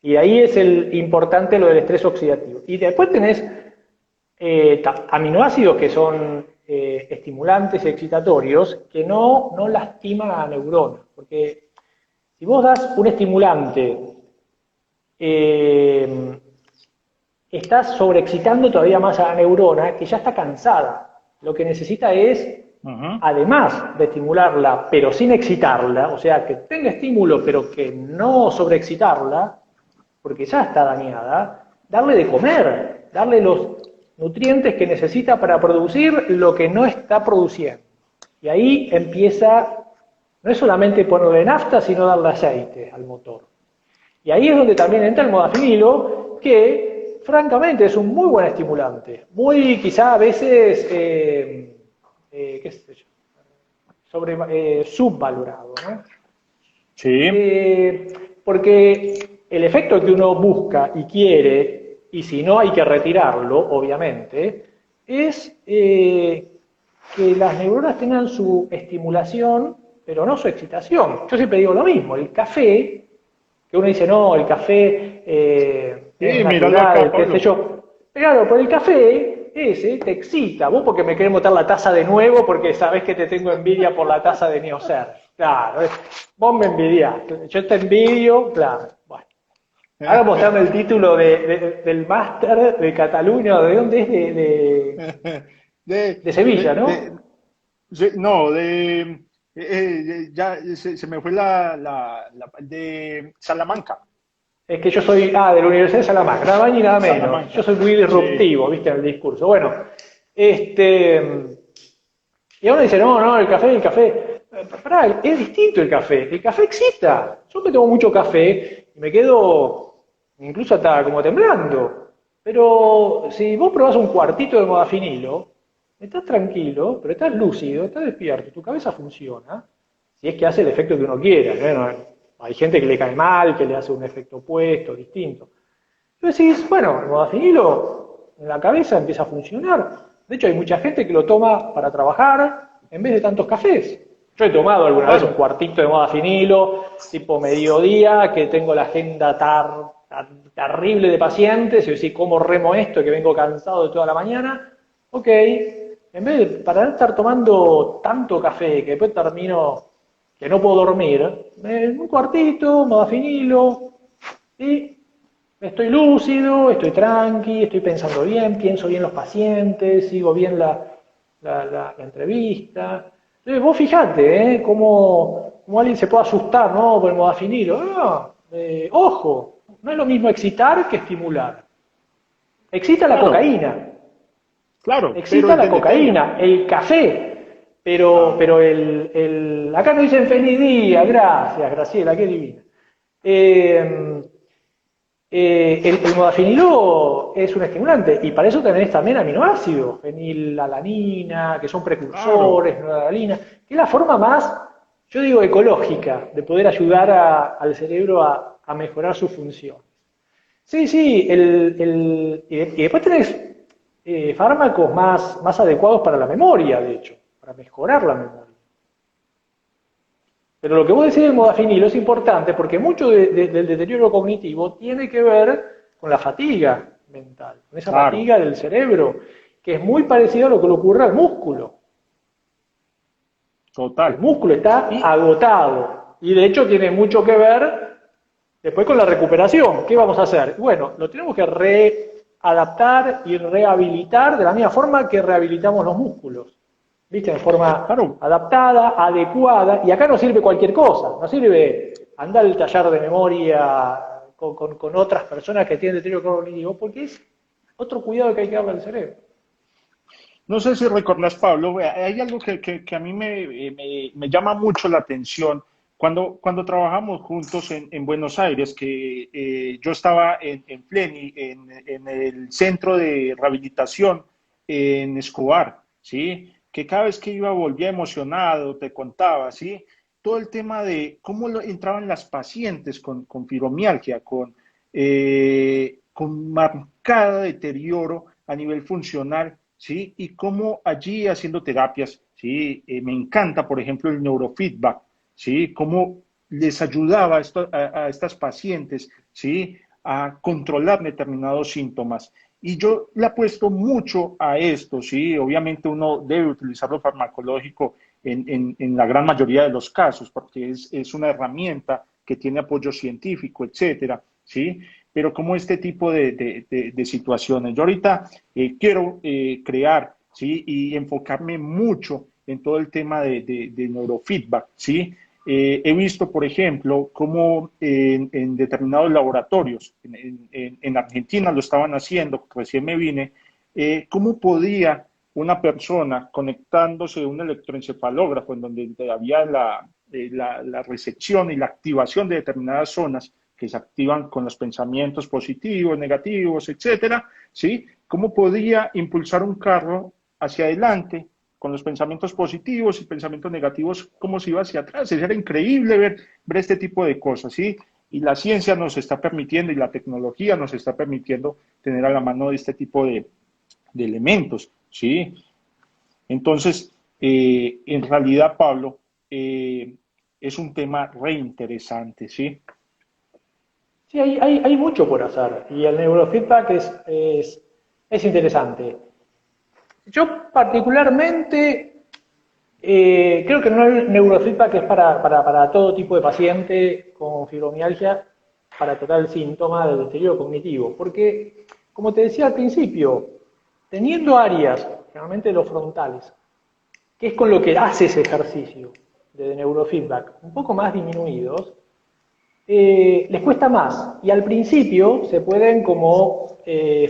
y ahí es el importante lo del estrés oxidativo. Y después tenés aminoácidos que son estimulantes y excitatorios que no lastiman a la neurona. Porque si vos das un estimulante, eh, estás sobreexcitando todavía más a la neurona que ya está cansada. Lo que necesita es, Ujú. además de estimularla, pero sin excitarla, o sea, que tenga estímulo, pero que no sobreexcitarla, porque ya está dañada, darle de comer, darle los nutrientes que necesita para producir lo que no está produciendo. Y ahí empieza, no es solamente ponerle nafta, sino darle aceite al motor. Y ahí es donde también entra el modafinilo, que francamente es un muy buen estimulante, muy quizá a veces, qué sé yo, subvalorado, ¿no? Sí. Porque el efecto que uno busca y quiere, y si no hay que retirarlo, obviamente, es que las neuronas tengan su estimulación, pero no su excitación. Yo siempre digo lo mismo, el café, que uno dice, no, el café es Sí, míralo acá, natural, qué sé Pablo. yo. Pero claro, por el café, ese te excita. Vos porque me querés botar la taza de nuevo porque sabés que te tengo envidia por la taza de Neocer. Claro, vos me envidiás. Yo te envidio, claro. Bueno. Ahora mostrame el título del máster de Cataluña, ¿de dónde es? De, De Sevilla, de, ¿no? de, no, ya se me fue de Salamanca. Es que yo soy, de la Universidad de Salamanca, nada más ni nada menos. Yo Salamanca. soy muy Sí. disruptivo, viste, en el discurso. Bueno, y uno dice, no, el café, el café. Pará, es distinto el café. El café excita. Yo me tomo mucho café y me quedo incluso hasta como temblando. Pero si vos probás un cuartito de modafinilo, estás tranquilo, pero estás lúcido, estás despierto, tu cabeza funciona, si es que hace el efecto que uno quiera, ¿eh? Hay gente que le cae mal, que le hace un efecto opuesto, distinto. Entonces decís, bueno, el modafinilo en la cabeza empieza a funcionar. De hecho, hay mucha gente que lo toma para trabajar en vez de tantos cafés. Yo he tomado alguna vez un cuartito de modafinilo, tipo mediodía, que tengo la agenda terrible de pacientes, y decir, ¿cómo remo esto? Que vengo cansado de toda la mañana. Ok, en vez de, para no estar tomando tanto café, que después termino que no puedo dormir, un cuartito, modafinilo, y estoy lúcido, estoy tranqui, estoy pensando bien, pienso bien los pacientes, sigo bien la entrevista. Entonces vos fijate, cómo alguien se puede asustar, ¿no? Por el modafinilo. Ojo, no es lo mismo excitar que estimular. Excita la cocaína. Claro, Excita la cocaína, el café, pero acá nos dicen feliz día, gracias, Graciela, qué divina. El modafinilo es un estimulante y para eso tenés también aminoácidos, fenilalanina, que son precursores, noradrenalina, que es la forma más, yo digo, ecológica de poder ayudar al cerebro a mejorar sus funciones. Sí, sí, y después tenés fármacos más adecuados para la memoria, de hecho, para mejorar la memoria. Pero lo que vos decís del modafinilo es importante porque mucho del deterioro cognitivo tiene que ver con la fatiga mental, con esa fatiga del cerebro, que es muy parecido a lo que le ocurre al músculo. Total. El músculo está agotado y de hecho tiene mucho que ver después con la recuperación. ¿Qué vamos a hacer? Bueno, lo tenemos que readaptar y rehabilitar de la misma forma que rehabilitamos los músculos. ¿Viste? En forma adaptada, adecuada, y acá no sirve cualquier cosa, no sirve andar al taller de memoria con otras personas que tienen deterioro cognitivo, porque es otro cuidado que hay que darle al cerebro. No sé si recordás, Pablo, hay algo que a mí me llama mucho la atención. Cuando trabajamos juntos en Buenos Aires, que yo estaba en Fleni, en el centro de rehabilitación en Escobar, ¿sí? Que cada vez que iba volvía emocionado, te contaba, ¿sí? Todo el tema de cómo entraban las pacientes con fibromialgia, con marcado deterioro a nivel funcional, ¿sí? Y cómo allí haciendo terapias, ¿sí? Me encanta, por ejemplo, el neurofeedback, ¿sí? Cómo les ayudaba a estas pacientes, ¿sí? A controlar determinados síntomas. Y yo le apuesto mucho a esto, ¿sí? Obviamente uno debe utilizar lo farmacológico en la gran mayoría de los casos, porque es una herramienta que tiene apoyo científico, etcétera, ¿sí? Pero como este tipo de situaciones. Yo ahorita quiero crear, ¿sí? Y enfocarme mucho en todo el tema de neurofeedback, ¿sí? He visto, por ejemplo, cómo en determinados laboratorios, en Argentina lo estaban haciendo, recién me vine, cómo podía una persona conectándose a un electroencefalógrafo en donde había la recepción y la activación de determinadas zonas que se activan con los pensamientos positivos, negativos, etcétera, ¿sí? Cómo podía impulsar un carro hacia adelante con los pensamientos positivos y pensamientos negativos, cómo se iba hacia atrás. Era increíble ver este tipo de cosas, ¿sí? Y la ciencia nos está permitiendo y la tecnología nos está permitiendo tener a la mano este tipo de elementos, ¿sí? Entonces, en realidad, Pablo, es un tema reinteresante, ¿sí? Sí, hay mucho por hacer y el neurofeedback es interesante. Yo particularmente creo que no el neurofeedback es para todo tipo de paciente con fibromialgia para tratar el síntoma del deterioro cognitivo, porque, como te decía al principio, teniendo áreas, generalmente los frontales, que es con lo que hace ese ejercicio de neurofeedback, un poco más disminuidos, les cuesta más y al principio se pueden como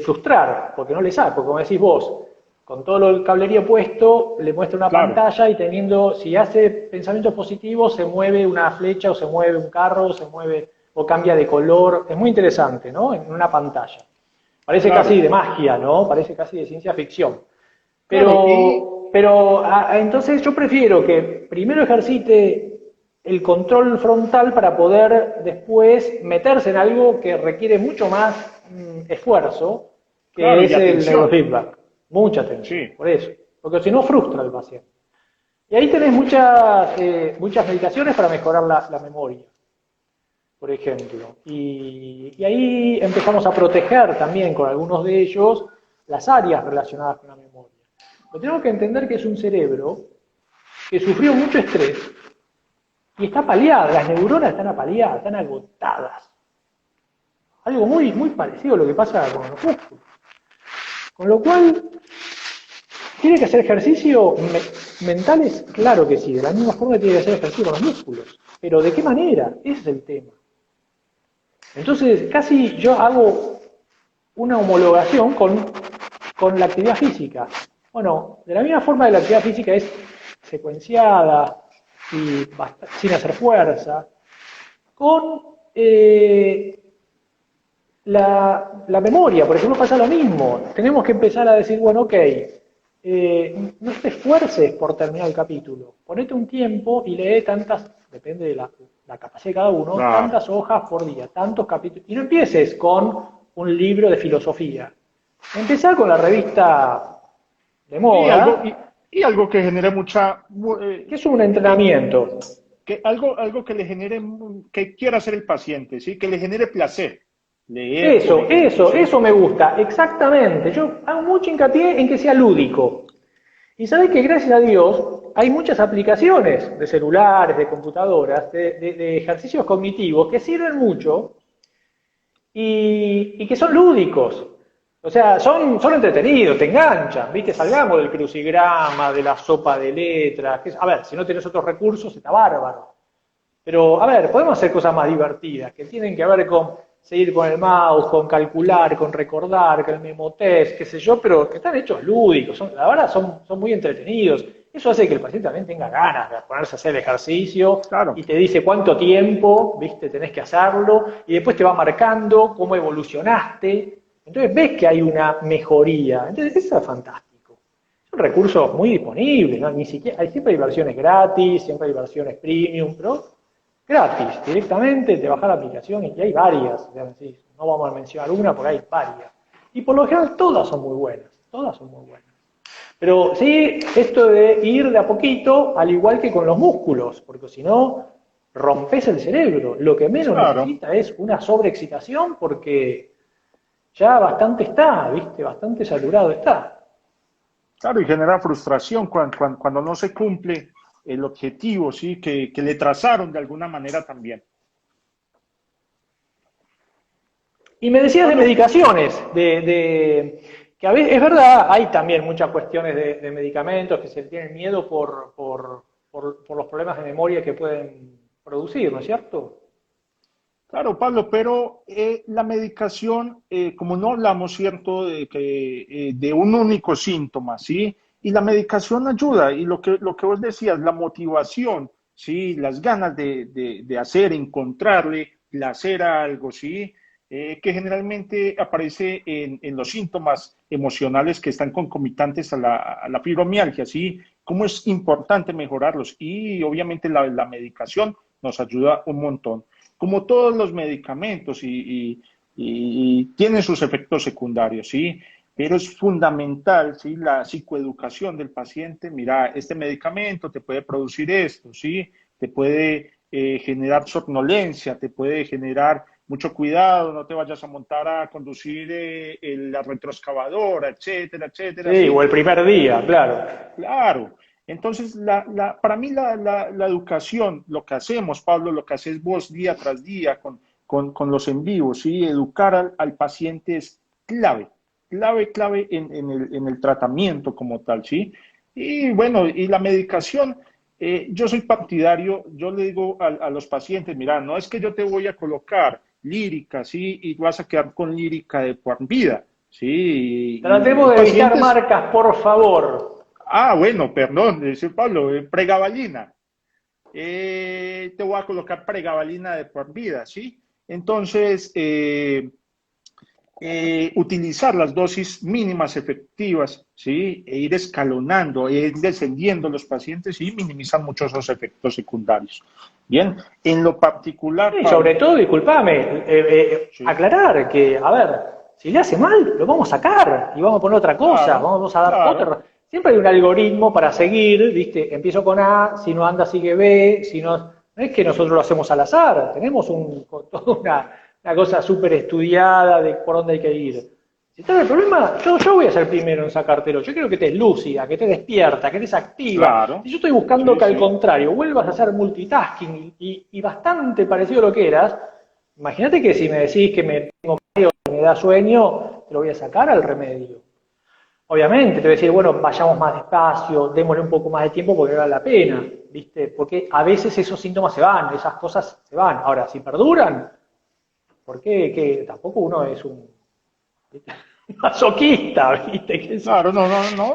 frustrar, porque no les sale, porque como decís vos, con todo el cablerío puesto, le muestra una pantalla y teniendo, si hace pensamientos positivos, se mueve una flecha o se mueve un carro, se mueve o cambia de color, es muy interesante, ¿no? En una pantalla. Parece casi de magia, ¿no? Parece casi de ciencia ficción. Pero entonces yo prefiero que primero ejercite el control frontal para poder después meterse en algo que requiere mucho más esfuerzo, que Claro, es y el atención. neurofeedback. Mucha atención, Sí, por eso. Porque si no frustra al paciente. Y ahí tenés muchas meditaciones para mejorar la memoria, por ejemplo. Y ahí empezamos a proteger también con algunos de ellos las áreas relacionadas con la memoria. Pero tenemos que entender que es un cerebro que sufrió mucho estrés y está paliada, las neuronas están apaleadas, están agotadas. Algo muy, muy parecido a lo que pasa con los músculos. Con lo cual, ¿tiene que hacer ejercicio mentales? Claro que sí, de la misma forma que tiene que hacer ejercicio con los músculos. Pero ¿de qué manera? Ese es el tema. Entonces, casi yo hago una homologación con la actividad física. Bueno, de la misma forma que la actividad física es secuenciada y sin hacer fuerza, con la memoria, por ejemplo, pasa lo mismo. Tenemos que empezar a decir, bueno, ok, no te esfuerces por terminar el capítulo. Ponete un tiempo y lee tantas, depende de la capacidad de cada uno, claro. tantas hojas por día, tantos capítulos. Y no empieces con un libro de filosofía. Empezar con la revista de Y algo, moda, y algo que genere que es un entrenamiento. algo que le genere, que quiera hacer el paciente, ¿sí? Que le genere placer. Leer, por ejemplo, ¿sí? Eso me gusta, exactamente. Yo hago mucho hincapié en que sea lúdico. Y sabés que gracias a Dios hay muchas aplicaciones de celulares, de computadoras, de ejercicios cognitivos que sirven mucho y que son lúdicos. O sea, son entretenidos, te enganchan, ¿viste? Salgamos del crucigrama, de la sopa de letras. A ver, si no tenés otros recursos, está bárbaro. Pero, a ver, podemos hacer cosas más divertidas, que tienen que ver con seguir con el mouse, con calcular, con recordar, con el memotest, qué sé yo, pero que están hechos lúdicos, la verdad son muy entretenidos. Eso hace que el paciente también tenga ganas de ponerse a hacer el ejercicio Claro, y te dice cuánto tiempo, viste, tenés que hacerlo, y después te va marcando cómo evolucionaste. Entonces ves que hay una mejoría. Entonces eso es fantástico. Son recursos muy disponibles, ¿no? Ni siquiera, siempre hay versiones gratis, siempre hay versiones premium, pero gratis, directamente te bajas la aplicación y hay varias, no vamos a mencionar una porque hay varias. Y por lo general todas son muy buenas, todas son muy buenas. Pero sí, esto de ir de a poquito, al igual que con los músculos, porque si no, rompes el cerebro. Lo que menos claro. necesita es una sobreexcitación porque ya bastante está, ¿viste? Bastante saturado está. Claro, y genera frustración cuando no se cumple el objetivo, ¿sí? Que le trazaron de alguna manera también. Y me decías de Pablo, medicaciones, que a veces, es verdad, hay también muchas cuestiones de medicamentos que se tienen miedo por los problemas de memoria que pueden producir, ¿no es cierto? claro, Pablo, pero la medicación, como no hablamos, ¿cierto?, de un único síntoma, ¿sí? Y la medicación ayuda, y lo que vos decías, la motivación, ¿sí? Las ganas de hacer, encontrarle placer a algo, ¿sí? Que generalmente aparece en los síntomas emocionales que están concomitantes a la fibromialgia, ¿sí? Cómo es importante mejorarlos, y obviamente la medicación nos ayuda un montón como todos los medicamentos y tienen sus efectos secundarios, ¿sí? Pero es fundamental, ¿sí? La psicoeducación del paciente. Mira, este medicamento te puede producir esto, ¿sí? Te puede generar somnolencia, te puede generar mucho cuidado, no te vayas a montar a conducir la retroexcavadora, etcétera, etcétera, Sí, ¿sí? o el primer día, claro. Claro. Entonces, para mí la educación, lo que hacemos, Pablo, lo que haces vos día tras día con los en vivos, ¿sí? Educar al paciente es clave, clave en el tratamiento como tal, ¿sí? Y bueno, y la medicación, yo soy partidario, yo le digo a los pacientes, mira, no es que yo te voy a colocar lírica, ¿sí? Y vas a quedar con lírica de por vida, ¿sí? Y Tratemos hay de evitar pacientes. marcas, por favor. Ah, bueno, perdón, dice Pablo, pregabalina. Te voy a colocar pregabalina de por vida, ¿sí? Entonces, utilizar las dosis mínimas efectivas, ¿sí? E ir escalonando, e ir descendiendo los pacientes y minimizar muchos esos efectos secundarios. Bien, en lo particular... Y sobre todo, discúlpame, sí. aclarar que, a ver, si le hace mal, lo vamos a sacar y vamos a poner otra cosa, Claro, vamos a dar claro. otra. Siempre hay un algoritmo para seguir, ¿viste? Empiezo con A, si no anda sigue B, si no... No es que nosotros lo hacemos al azar, tenemos toda una cosa súper estudiada de por dónde hay que ir. Si está el problema, yo voy a ser primero en sacártelo. Yo quiero que estés lúcida, que estés despierta, que estés activa. Claro. Si yo estoy buscando Sí, que al sí. contrario vuelvas a hacer multitasking y bastante parecido a lo que eras, imagínate que si me decís que me tengo mareo, que me da sueño, te lo voy a sacar al remedio. Obviamente, te voy a decir, bueno, vayamos más despacio, démosle un poco más de tiempo porque vale la pena, ¿viste? Porque a veces esos síntomas se van, esas cosas se van. Ahora, si perduran, ¿por qué? Que tampoco uno es un masoquista, ¿viste? Claro, no.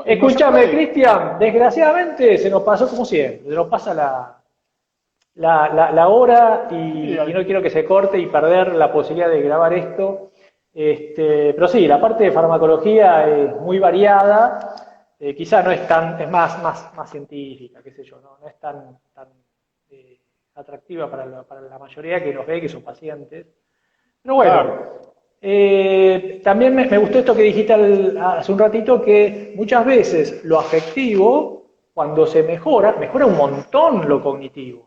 Escúchame, No se puede. Cristian, desgraciadamente se nos pasó como siempre, se nos pasa la hora y no quiero que se corte y perder la posibilidad de grabar esto. Pero sí, la parte de farmacología es muy variada, quizá no es tan, es más científica, qué sé yo, no es tan atractiva para la mayoría que nos ve, que son pacientes. Pero bueno, Claro. también me gustó esto que dijiste hace un ratito, que muchas veces lo afectivo, cuando se mejora un montón lo cognitivo.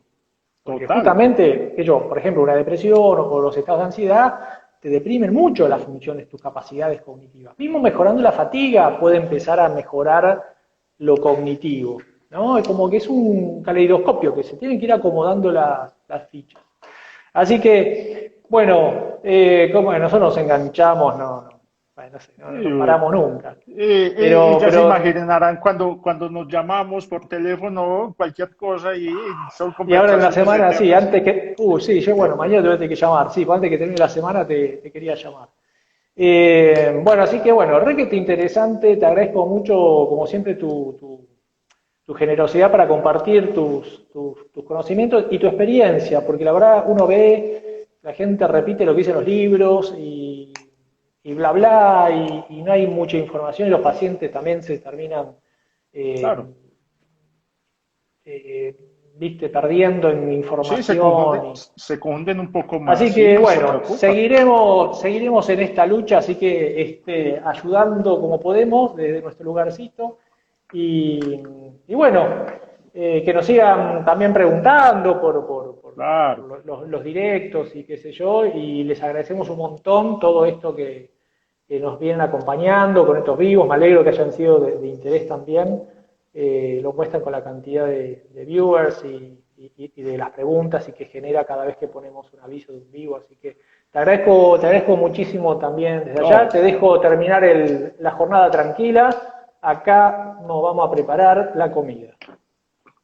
Porque Total. justamente, por ejemplo, una depresión o los estados de ansiedad te deprimen mucho las funciones, tus capacidades cognitivas. Mismo mejorando la fatiga puede empezar a mejorar lo cognitivo, ¿no? Es como que es un caleidoscopio que se tienen que ir acomodando las fichas. Así que, bueno, como nosotros nos enganchamos, no paramos nunca. Y ya se imaginarán cuando nos llamamos por teléfono, cualquier cosa y son Y ahora en la conversaciones semana, sí, eternas. antes que... sí, yo, bueno, mañana te voy a tener que llamar, sí, pues antes que termine la semana te quería llamar. Bueno, así que bueno, re que te interesante, te agradezco mucho, como siempre, tu generosidad para compartir tus conocimientos y tu experiencia, porque la verdad uno ve, la gente repite lo que dicen los libros y bla bla, y no hay mucha información y los pacientes también se terminan, Claro. viste, perdiendo en Sí, información. se confunden un poco más. Así Sí, que no se bueno, preocupa. seguiremos en esta lucha, así que ayudando como podemos desde nuestro lugarcito y bueno, que nos sigan también preguntando por Claro. los directos y qué sé yo, y les agradecemos un montón todo esto que nos vienen acompañando con estos vivos, me alegro que hayan sido de interés también, lo muestran con la cantidad de viewers y de las preguntas y que genera cada vez que ponemos un aviso de un vivo, así que te agradezco muchísimo también desde allá, te dejo terminar la jornada tranquila, acá nos vamos a preparar la comida.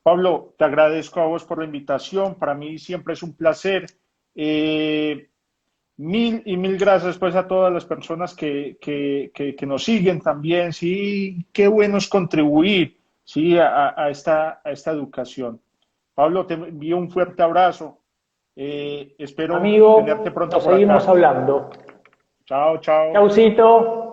Pablo, te agradezco a vos por la invitación, para mí siempre es un placer. Mil gracias pues a todas las personas que nos siguen también, sí, qué bueno es contribuir, sí, a esta educación. Pablo, te envío un fuerte abrazo, espero tenerte Amigo, pronto nos por seguimos acá. hablando. Chao, chao. Chaucito.